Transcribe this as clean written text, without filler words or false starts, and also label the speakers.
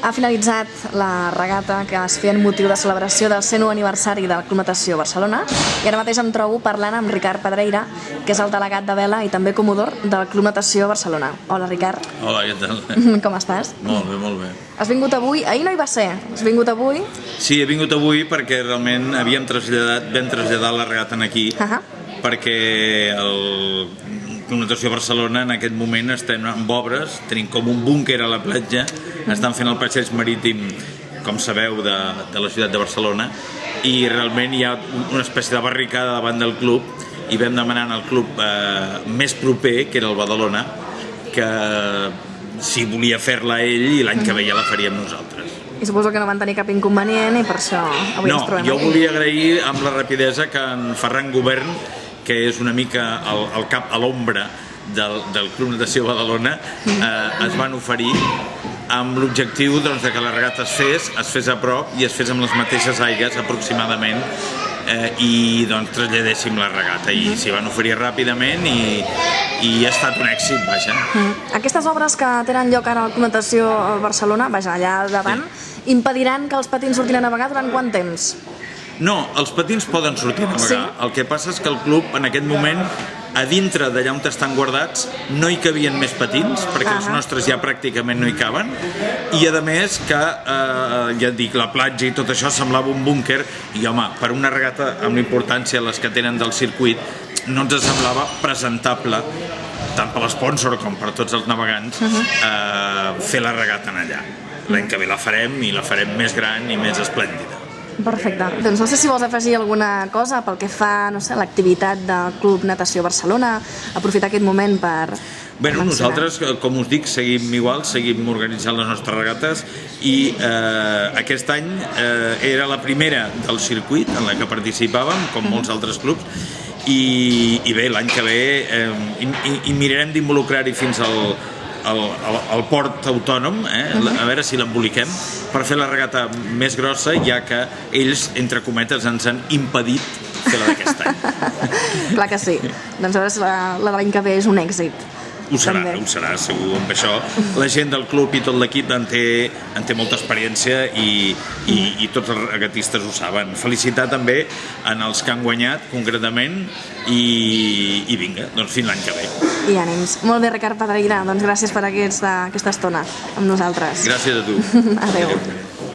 Speaker 1: Ha finalitzat la regata que es feia en motiu de celebració del 101 aniversari del Club Natació Barcelona i ara mateix em trobo parlant amb Ricard Pedreira, que és el delegat de vela i també comodor del Club Natació Barcelona. Hola, Ricard.
Speaker 2: Hola, què tal?
Speaker 1: Com estàs?
Speaker 2: Molt bé, molt bé.
Speaker 1: Has vingut avui? Ahir no hi va ser. Has vingut avui?
Speaker 2: Sí, he vingut avui perquè realment vam traslladar la regata aquí, perquè el Club Natació Barcelona en aquest moment estem amb obres, tenim com un búnquer a la platja, estan fent el passeig marítim, com sabeu, de la ciutat de Barcelona, i realment hi ha una espècie de barricada davant del club i vam demanar al club més proper, que era el Badalona, que si volia fer-la ell i l'any que ve ja la faríem nosaltres.
Speaker 1: I suposo que no van tenir cap inconvenient i per això avui ens trobem aquí.
Speaker 2: No, jo volia agrair amb la rapidesa que en Ferran Govern, que és una mica el cap a l'ombra del Club Natació Badalona, es van oferir amb l'objectiu de que la regata es fes a prop i es fes amb les mateixes aigues aproximadament, i traslladéssim la regata, i s'hi van oferir ràpidament i ha estat un èxit, vaja.
Speaker 1: Aquestes obres que tenen lloc ara al Club Natació Barcelona, vaja, allà davant, impediran que els patins surtin a navegar durant quant temps?
Speaker 2: No, els patins poden sortir a navegar. El que passa és que el club en aquest moment, a dintre d'allà on estan guardats, no hi cabien més patins, perquè els nostres ja pràcticament no hi caben, i a més que, ja et dic, la platja i tot això semblava un búnquer, i home, per una regata amb l'importància les que tenen del circuit, no ens semblava presentable, tant per l'espònsor com per tots els navegants, fer la regata en allà. L'any que ve la farem, i la farem més gran i més esplèndida.
Speaker 1: Perfecte. Doncs no sé si vols afegir alguna cosa pel que fa, no sé, a l'activitat del Club Natació Barcelona, aprofitar aquest moment per...
Speaker 2: Bé, nosaltres, com us dic, seguim igual, seguim organitzant les nostres regates, i aquest any era la primera del circuit en la que participàvem, com molts altres clubs, i bé, l'any que ve hi mirarem d'involucrar-hi fins al port autònom, a veure si l'emboliquem per fer la regata més grossa, ja que ells, entre cometes, ens han impedit fer-la d'aquest any.
Speaker 1: Clar que sí. Doncs a veure si la de l'any que ve és un èxit.
Speaker 2: Ho serà, segur. Amb això la gent del club i tot l'equip en té molta experiència, i tots els regatistes ho saben. Felicitar també en els que han guanyat concretament, i vinga, doncs fins l'any que ve.
Speaker 1: I ànims. Molt bé, Ricard Pedreira, doncs gràcies per aquesta estona amb nosaltres.
Speaker 2: Gràcies a tu.
Speaker 1: Adéu.